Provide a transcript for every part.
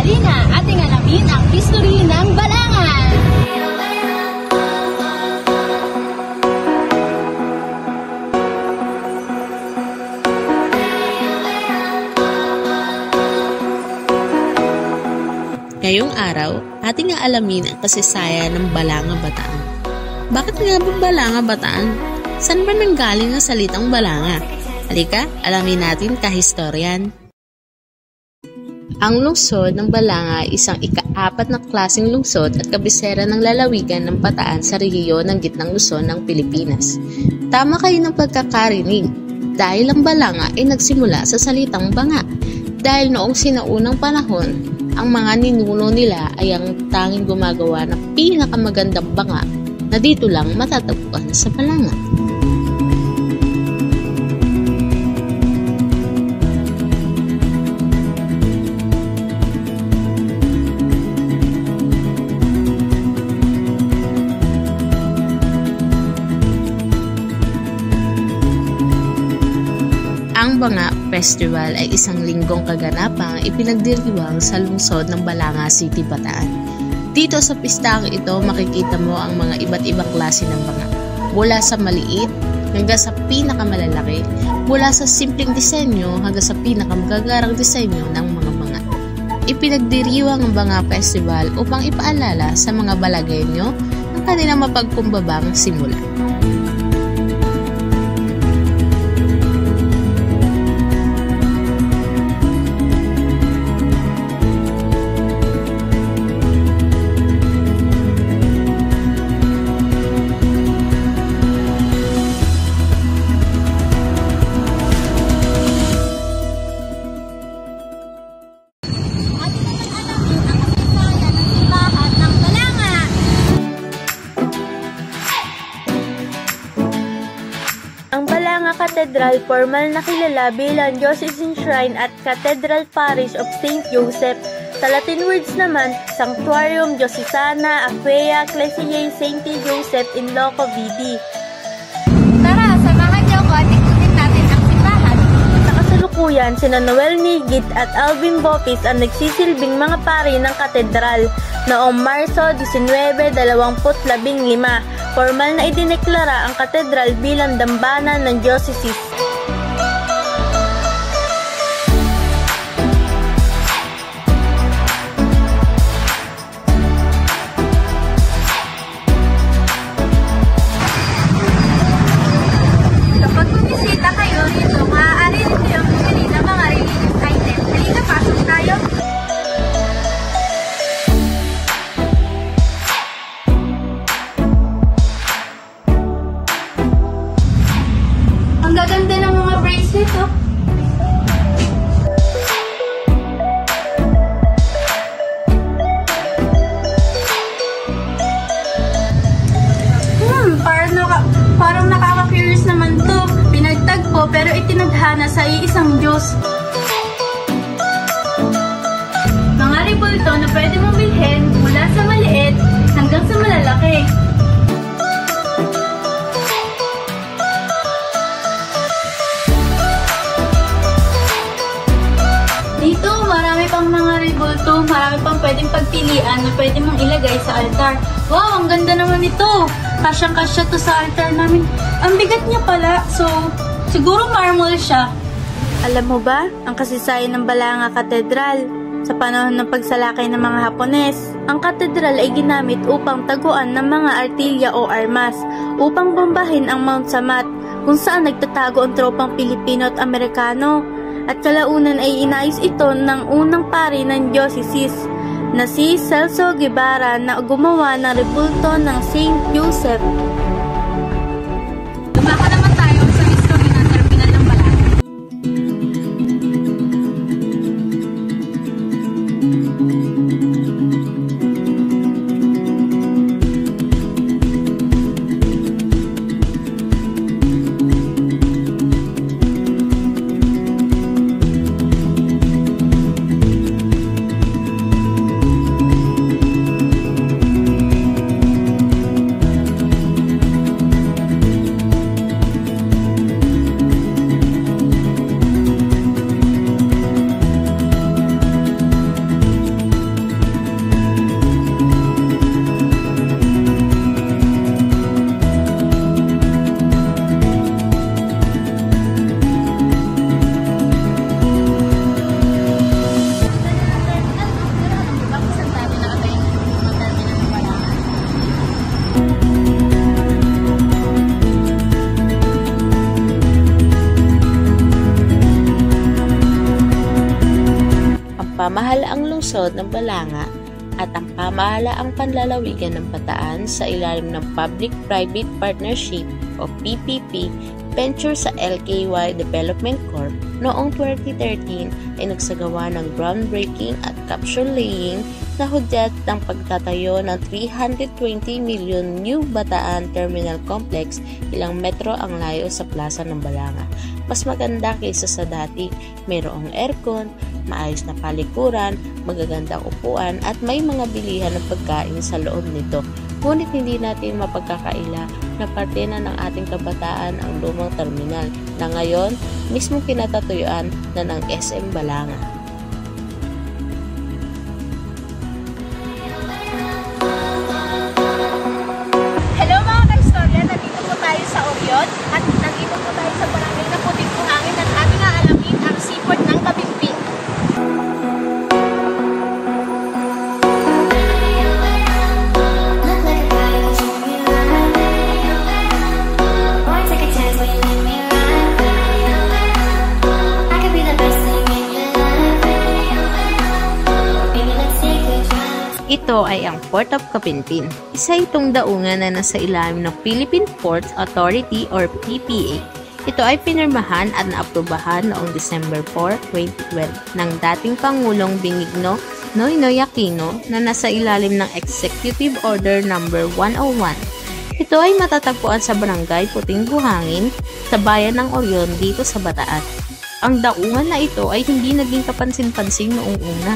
Halina, ating alamin ang history ng Balangan! Ngayong araw, ating aalamin ang kasaysayan ng Balanga Bataan. Bakit nga ba Balanga Bataan? Saan ba nanggaling ang salitang Balanga? Halika, alamin natin kahistoryan. Ang lungsod ng Balanga ay isang ika-4 na klaseng lungsod at kabisera ng lalawigan ng Bataan sa rehiyon ng Gitnang Luzon ng Pilipinas. Tama kayo ng pagkakarinig dahil ang Balanga ay nagsimula sa salitang banga dahil noong sinaunang panahon, ang mga ninuno nila ay ang tanging gumagawa ng pinakamagandang banga na dito lang matatagpuan sa Balanga. Ang Banga Festival ay isang linggong kaganapang ipinagdiriwang sa lungsod ng Balanga City, Bataan. Dito sa pistang ito makikita mo ang mga iba't ibang klase ng banga. Mula sa maliit hanggang sa pinakamalalaki, mula sa simpleng disenyo hanggang sa pinakamagagarang disenyo ng mga banga. Ipinagdiriwang ang Banga Festival upang ipaalala sa mga Balagenyo ang kanilang mapagkumbabang simula. Ang Balanga Cathedral, formal na kilala bilang Diocesan Shrine at Cathedral Parish of St. Joseph. Sa Latin words naman, Sanctuarium Diocesana Aquae Ecclesiae Sancti Joseph in Loco Vidi. Tara, samahan niyo ko at ikutin natin ang simbahan. Sa kasalukuyan, sina Noel Nigit at Alvin Bopis ang nagsisilbing mga pari ng katedral. Noong Marso 19, 2015, formal na idineklara ang katedral bilang dambana ng diocese. Kapag bumisita kayo rito, maaari rin kayong bumili ng mga religious items. Halika, pasok tayo! Ang gaganda ng mga bracelet, oh. Parang nakaka-curious naman to. Pinagtagpo pero itinadhana sa iisang Diyos. Mga ribulto na pwede mong bilhin mula sa maliit hanggang sa malalaki. Dito, marami pang mga ribulto, marami pang pwedeng pagpilian na pwede mong ilagay sa altar. Wow, ang ganda naman ito! Kasyang-kasya to sa altar namin. Ang bigat niya pala, so siguro marble siya. Alam mo ba, ang kasaysayan ng Balanga Cathedral? Sa panahon ng pagsalakay ng mga Hapones, ang katedral ay ginamit upang taguan ng mga artilya o armas, upang bombahin ang Mount Samat, kung saan nagtatago ang tropang Pilipino at Amerikano. At kalaunan ay inayos ito ng unang pari ng diocese na si Celso Guevara na gumawa ng rebulto ng St. Joseph. Lumako naman tayo sa history ng terminal ng Balanga. pamahalaang lungsod ng Balanga at ang pamahalaang panlalawigan ng Bataan sa ilalim ng Public-Private Partnership o PPP venture sa LKY Development Corp. Noong 2013 ay nagsagawa ng groundbreaking at capsule laying na hudyat ng pagtatayo ng 320 million new Bataan Terminal Complex, ilang metro ang layo sa plaza ng Balanga. Mas maganda kaysa sa dati, mayroong aircon, maayos na palikuran, magagandang upuan at may mga bilihan ng pagkain sa loob nito. Ngunit hindi natin mapagkakaila na parte na ng ating kabataan ang lumang terminal na ngayon mismo kinatatuyuan na ng SM Balanga. Hello mga ka-istorya, nandito po tayo sa Orion at nandito po tayo sa barangay na Puting Buhangin at ating aalamin ang seaport ng Kabimpin. Ito ay ang Port of Kabimpin. Isa itong daungan na nasa ilalim ng Philippine Ports Authority or PPA. Ito ay pinirmahan at naaprubahan noong December 4, 2012 ng dating Pangulong Benigno Noynoy Aquino na nasa ilalim ng Executive Order No. 101. Ito ay matatagpuan sa barangay Puting Buhangin sa bayan ng Orion dito sa Bataan. Ang daungan na ito ay hindi naging kapansin-pansin noong una.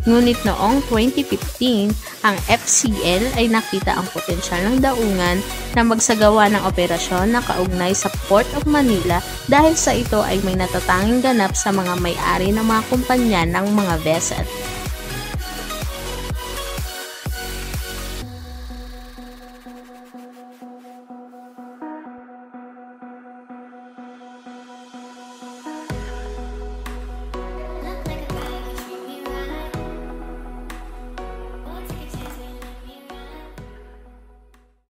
Ngunit noong 2015, ang FCL ay nakita ang potensyal ng daungan na magsagawa ng operasyon na kaugnay sa Port of Manila dahil sa ito ay may natatanging ganap sa mga may-ari ng mga kumpanya ng mga vessel.